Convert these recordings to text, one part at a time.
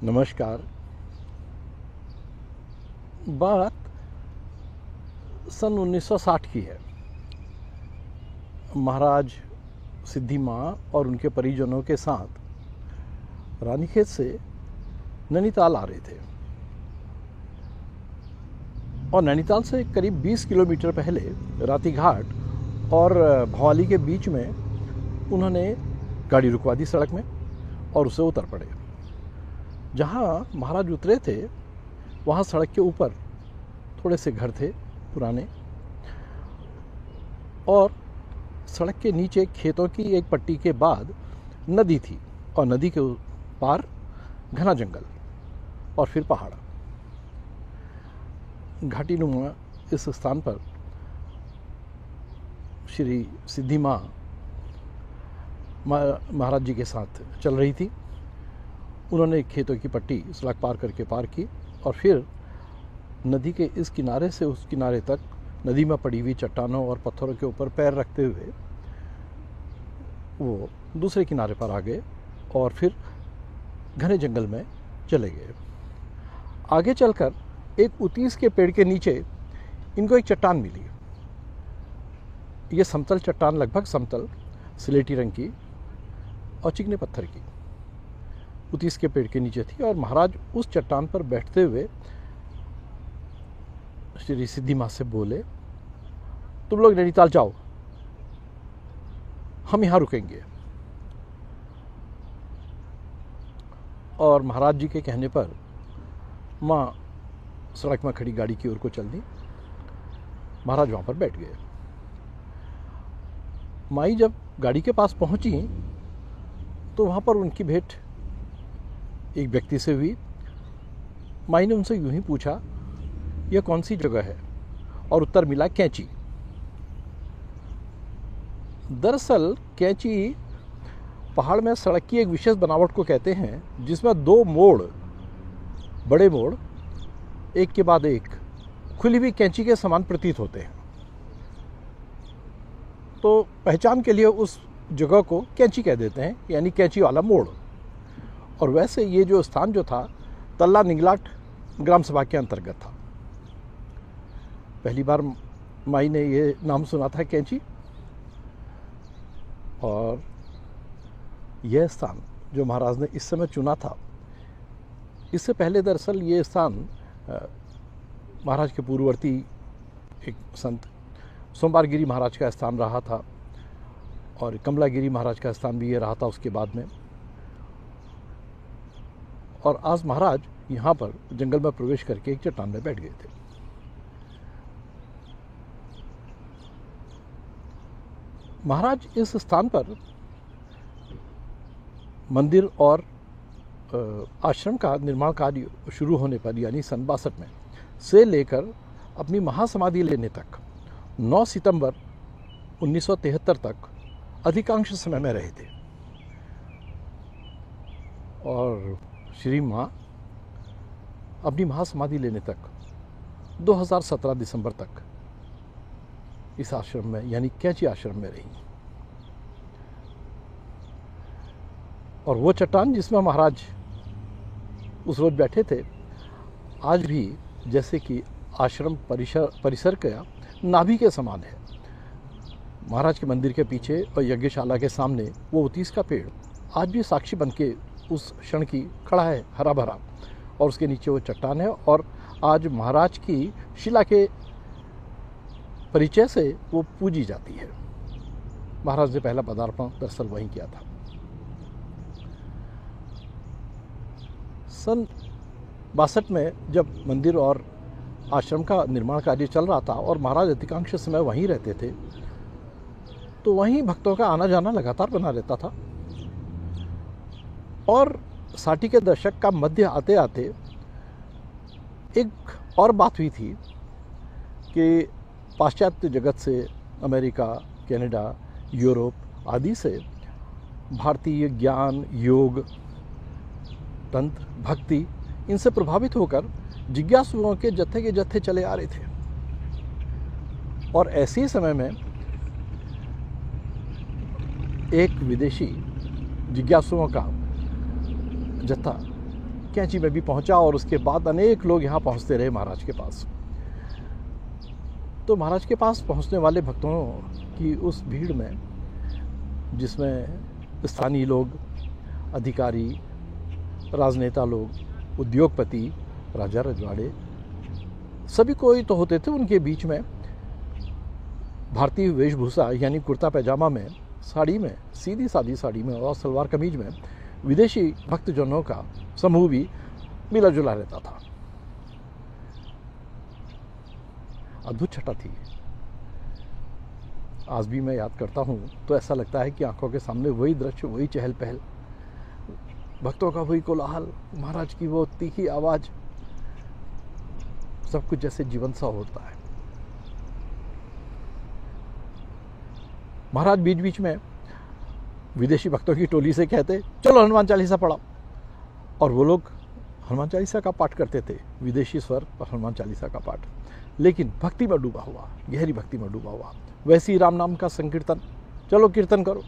नमस्कार। बात सन 1960 की है। महाराज सिद्धि माँ और उनके परिजनों के साथ रानीखेत से नैनीताल आ रहे थे और नैनीताल से करीब 20 किलोमीटर पहले रातीघाट और भवाली के बीच में उन्होंने गाड़ी रुकवा दी सड़क में और उसे उतर पड़े। जहाँ महाराज उतरे थे वहाँ सड़क के ऊपर थोड़े से घर थे पुराने, और सड़क के नीचे खेतों की एक पट्टी के बाद नदी थी और नदी के पार घना जंगल और फिर पहाड़। घाटी नुमा इस स्थान पर श्री सिद्धि माँ महाराज जी के साथ चल रही थी। उन्होंने खेतों की पट्टी सड़क पार करके पार की और फिर नदी के इस किनारे से उस किनारे तक नदी में पड़ी हुई चट्टानों और पत्थरों के ऊपर पैर रखते हुए वो दूसरे किनारे पर आ गए और फिर घने जंगल में चले गए। आगे चलकर एक उतीस के पेड़ के नीचे इनको एक चट्टान मिली। ये समतल चट्टान, लगभग समतल, स्लेटी रंग की और चिकने पत्थर की, उतीस के पेड़ के नीचे थी। और महाराज उस चट्टान पर बैठते हुए श्री सिद्धि माँ से बोले, तुम लोग नैनीताल जाओ, हम यहाँ रुकेंगे। और महाराज जी के कहने पर माँ सड़क में खड़ी गाड़ी की ओर को चल दी। महाराज वहाँ पर बैठ गए। माई जब गाड़ी के पास पहुँची तो वहाँ पर उनकी भेंट एक व्यक्ति से हुई। माई ने उनसे यूं ही पूछा, यह कौन सी जगह है? और उत्तर मिला, कैंची। दरअसल कैंची पहाड़ में सड़क की एक विशेष बनावट को कहते हैं, जिसमें दो मोड़, बड़े मोड़, एक के बाद एक खुली हुई कैंची के समान प्रतीत होते हैं। तो पहचान के लिए उस जगह को कैंची कह देते हैं, यानी कैंची वाला मोड़। और वैसे ये जो स्थान जो था, तल्ला निगलाट ग्राम सभा के अंतर्गत था। पहली बार माई ने ये नाम सुना था, कैंची। और यह स्थान जो महाराज ने इस समय चुना था, इससे पहले दरअसल ये स्थान महाराज के पूर्ववर्ती एक संत सोमवारगिरी महाराज का स्थान रहा था और कमलागिरी महाराज का स्थान भी ये रहा था उसके बाद में। और आज महाराज यहाँ पर जंगल में प्रवेश करके एक चट्टान में बैठ गए थे। महाराज इस स्थान पर मंदिर और आश्रम का निर्माण कार्य शुरू होने पर, यानी सन 62 में से लेकर अपनी महासमाधि लेने तक 9 सितंबर 1973 तक अधिकांश समय में रहे थे। और श्री माँ अपनी महासमाधि लेने तक 2017 दिसंबर तक इस आश्रम में, यानी कैंची आश्रम में रही। और वो चट्टान जिसमें महाराज उस रोज बैठे थे, आज भी जैसे कि आश्रम परिसर का नाभि के समान है। महाराज के मंदिर के पीछे और यज्ञशाला के सामने वो उतीस का पेड़ आज भी साक्षी बन के उस क्षण की खड़ा है, हरा भरा, और उसके नीचे वो चट्टान है। और आज महाराज की शिला के परिचय से वो पूजी जाती है। महाराज ने पहला पदार्पण दरअसल वहीं किया था। सन 62 में जब मंदिर और आश्रम का निर्माण कार्य चल रहा था और महाराज अधिकांश समय वहीं रहते थे, तो वहीं भक्तों का आना जाना लगातार बना रहता था। और 60 के दशक का मध्य आते आते एक और बात हुई थी कि पाश्चात्य जगत से, अमेरिका, कनाडा, यूरोप आदि से भारतीय ज्ञान, योग, तंत्र, भक्ति, इनसे प्रभावित होकर जिज्ञासुओं के जत्थे के जत्थे चले आ रहे थे। और ऐसे ही समय में एक विदेशी जिज्ञासुओं का जत्था कैंची में भी पहुंचा और उसके बाद अनेक लोग यहाँ पहुंचते रहे महाराज के पास। तो महाराज के पास पहुंचने वाले भक्तों की उस भीड़ में, जिसमें स्थानीय लोग, अधिकारी, राजनेता लोग, उद्योगपति, राजा रजवाड़े, सभी कोई तो होते थे। उनके बीच में भारतीय वेशभूषा यानी कुर्ता पैजामा में, साड़ी में, सीधी सादी साड़ी में और सलवार कमीज में विदेशी भक्तजनों का समूह भी मिला जुला रहता था। अद्भुत छटा थी। आज भी मैं याद करता हूँ तो ऐसा लगता है कि आंखों के सामने वही दृश्य, वही चहल पहल, भक्तों का वही कोलाहल, महाराज की वो तीखी आवाज, सब कुछ जैसे जीवंत सा होता है। महाराज बीच बीच में विदेशी भक्तों की टोली से कहते, चलो हनुमान चालीसा पढ़ाओ, और वो लोग हनुमान चालीसा का पाठ करते थे, विदेशी स्वर और हनुमान चालीसा का पाठ, लेकिन भक्ति में डूबा हुआ, गहरी भक्ति में डूबा हुआ। वैसे ही राम नाम का संकीर्तन, चलो कीर्तन करो।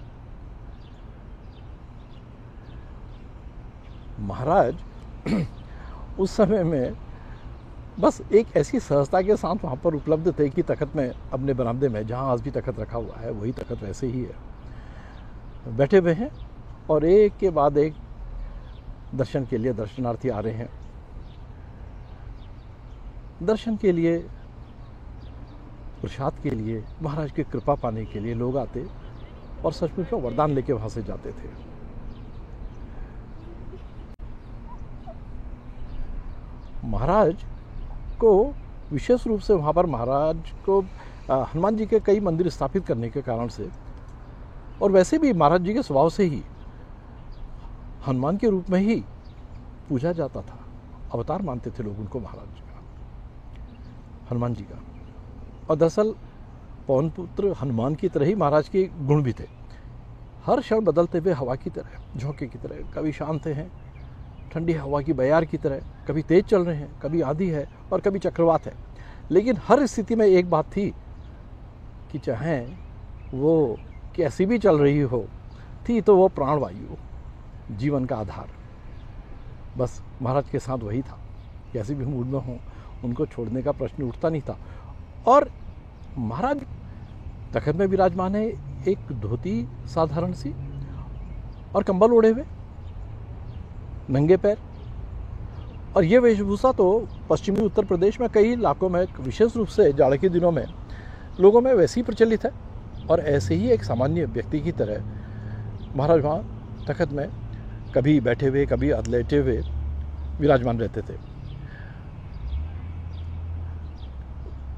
महाराज उस समय में बस एक ऐसी सहजता के साथ वहाँ पर उपलब्ध थे कि तखत में, अपने बरामदे में जहाँ आज भी तखत रखा हुआ है, वही तखत वैसे ही है, बैठे हुए हैं और एक के बाद एक दर्शन के लिए दर्शनार्थी आ रहे हैं। दर्शन के लिए, प्रसाद के लिए, महाराज की कृपा पाने के लिए लोग आते और सचमुच में वरदान लेके वहाँ से जाते थे। महाराज को विशेष रूप से वहाँ पर महाराज को हनुमान जी के कई मंदिर स्थापित करने के कारण से, और वैसे भी महाराज जी के स्वभाव से ही हनुमान के रूप में ही पूजा जाता था। अवतार मानते थे लोग उनको, महाराज जी का, हनुमान जी का। और दरअसल पवन पुत्र हनुमान की तरह ही महाराज के गुण भी थे। हर क्षण बदलते हुए हवा की तरह, झोंके की तरह, कभी शांत हैं, ठंडी हवा की बयार की तरह, कभी तेज चल रहे हैं, कभी आंधी है और कभी चक्रवात है। लेकिन हर स्थिति में एक बात थी कि चाहे वो कैसी भी चल रही हो, थी तो वो प्राणवायु, जीवन का आधार। बस महाराज के साथ वही था। कैसे भी मूड में हो, उनको छोड़ने का प्रश्न उठता नहीं था। और महाराज तखत में विराजमान है, एक धोती साधारण सी और कंबल ओढ़े हुए, नंगे पैर। और ये वेशभूषा तो पश्चिमी उत्तर प्रदेश में कई इलाकों में, विशेष रूप से जाड़े के दिनों में, लोगों में वैसे ही प्रचलित है। और ऐसे ही एक सामान्य व्यक्ति की तरह महाराज वहाँ तखत में कभी बैठे हुए, कभी लेटे हुए विराजमान रहते थे।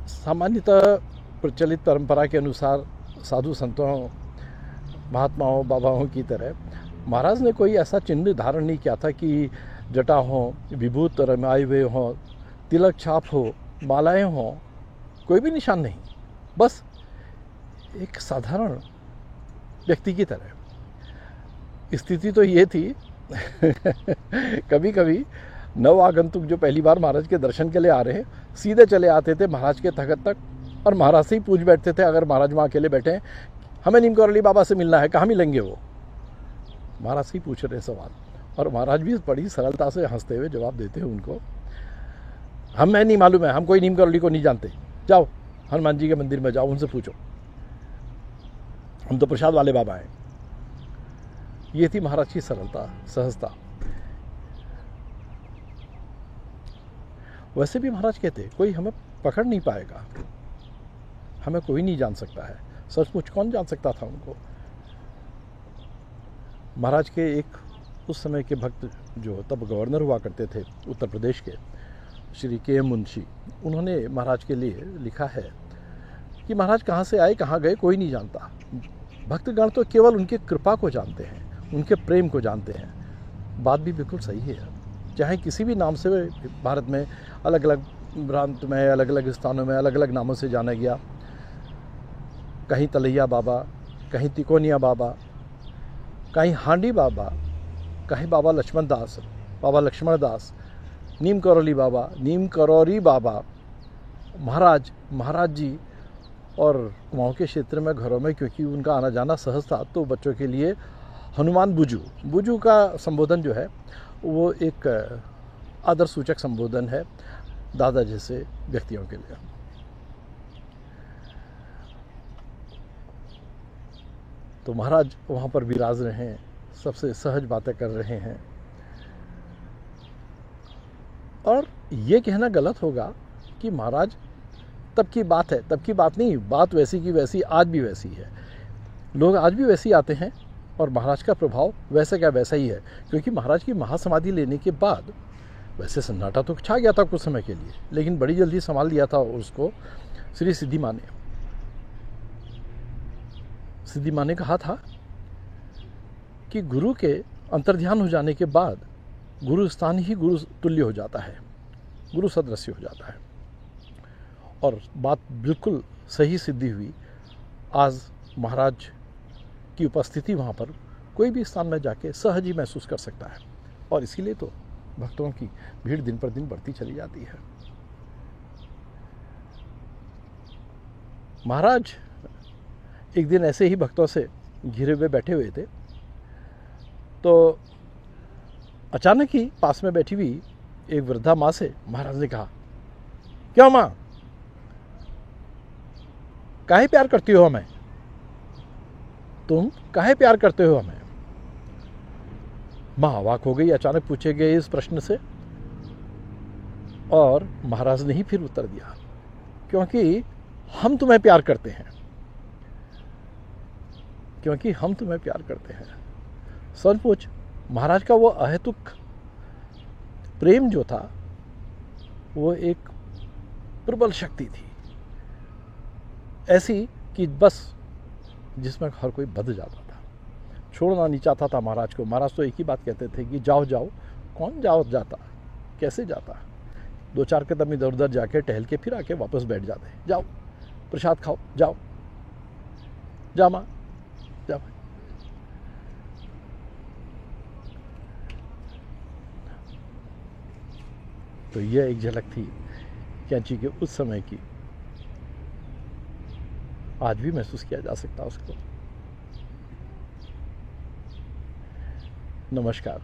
सामान्यतः प्रचलित परंपरा के अनुसार साधु संतों, महात्माओं, बाबाओं की तरह महाराज ने कोई ऐसा चिन्ह धारण नहीं किया था कि जटा हो, विभूत रमाए हुए हों, तिलक छाप हो, मालाएं हों, कोई भी निशान नहीं। बस एक साधारण व्यक्ति की तरह। स्थिति तो ये थी कभी कभी नव आगंतुक जो पहली बार महाराज के दर्शन के लिए आ रहे हैं, सीधे चले आते थे महाराज के तखत तक और महाराज से ही पूछ बैठते थे। अगर महाराज वहाँ अकेले बैठे हैं, हमें नीम करौली बाबा से मिलना है, कहाँ मिलेंगे वो? महाराज से ही पूछ रहे सवाल, और महाराज भी बड़ी सरलता से हंसते हुए जवाब देते हैं उनको, हमें नहीं मालूम है, हम कोई नीम करौली को नहीं जानते, जाओ हनुमान जी के मंदिर में जाओ, उनसे पूछो, हम तो प्रसाद वाले बाबा हैं। ये थी महाराज की सरलता, सहजता। वैसे भी महाराज कहते, कोई हमें पकड़ नहीं पाएगा, हमें कोई नहीं जान सकता है। सचमुच कौन जान सकता था उनको? महाराज के एक उस समय के भक्त जो तब गवर्नर हुआ करते थे उत्तर प्रदेश के, श्री के मुंशी, उन्होंने महाराज के लिए लिखा है कि महाराज कहाँ से आए, कहाँ गए, कोई नहीं जानता। भक्तगण तो केवल उनकी कृपा को जानते हैं, उनके प्रेम को जानते हैं। बात भी बिल्कुल सही है। चाहे किसी भी नाम से भारत में अलग अलग प्रांत में, अलग अलग स्थानों में अलग अलग नामों से जाना गया, कहीं तलैया बाबा, कहीं तिकोनिया बाबा, कहीं हांडी बाबा, कहीं बाबा लक्ष्मण दास, बाबा लक्ष्मण दास, नीम करौली बाबा, नीम करौरी बाबा, महाराज जी। और कुमाऊं के क्षेत्र में घरों में क्योंकि उनका आना जाना सहज था, तो बच्चों के लिए हनुमान बुजू का संबोधन जो है वो एक आदर सूचक संबोधन है दादा जैसे व्यक्तियों के लिए। तो महाराज वहाँ पर विराज रहे हैं, सबसे सहज बातें कर रहे हैं। और ये कहना गलत होगा कि महाराज तब की बात है, तब की बात नहीं, बात वैसी की वैसी आज भी वैसी है। लोग आज भी वैसे ही आते हैं और महाराज का प्रभाव वैसे का वैसा ही है। क्योंकि महाराज की महासमाधि लेने के बाद वैसे सन्नाटा तो छा गया था कुछ समय के लिए, लेकिन बड़ी जल्दी संभाल लिया था उसको श्री सिद्धि माँ ने। सिद्धि माँ ने कहा था कि गुरु के अंतर्ध्यान हो जाने के बाद गुरु स्थान ही गुरु तुल्य हो जाता है, गुरु सदृश्य हो जाता है। और बात बिल्कुल सही सिद्धि हुई। आज महाराज की उपस्थिति वहाँ पर कोई भी स्थान में जाके सहज ही महसूस कर सकता है। और इसीलिए तो भक्तों की भीड़ दिन पर दिन बढ़ती चली जाती है। महाराज एक दिन ऐसे ही भक्तों से घिरे हुए बैठे हुए थे, तो अचानक ही पास में बैठी हुई एक वृद्धा माँ से महाराज ने कहा, क्या माँ, काहे प्यार करती हो हमें? तुम काहे प्यार करते हो हमें? माँ अवाक हो गई अचानक पूछे गए इस प्रश्न से। और महाराज ने ही फिर उत्तर दिया, क्योंकि हम तुम्हें प्यार करते हैं, क्योंकि हम तुम्हें प्यार करते हैं। सचमुच महाराज का वो अहेतुक प्रेम जो था वो एक प्रबल शक्ति थी, ऐसी कि बस जिसमें हर कोई बंध जाता था, छोड़ना नहीं चाहता था महाराज को। महाराज तो एक ही बात कहते थे कि जाओ जाओ। कौन जाता, कैसे जाता? 2-4 कदम इधर उधर जाके टहल के फिर आके वापस बैठ जाते। जाओ प्रसाद खाओ, जाओ, जा माँ, जा। तो यह एक झलक थी कैंची के उस समय की, आज भी महसूस किया जा सकता है उसको। नमस्कार।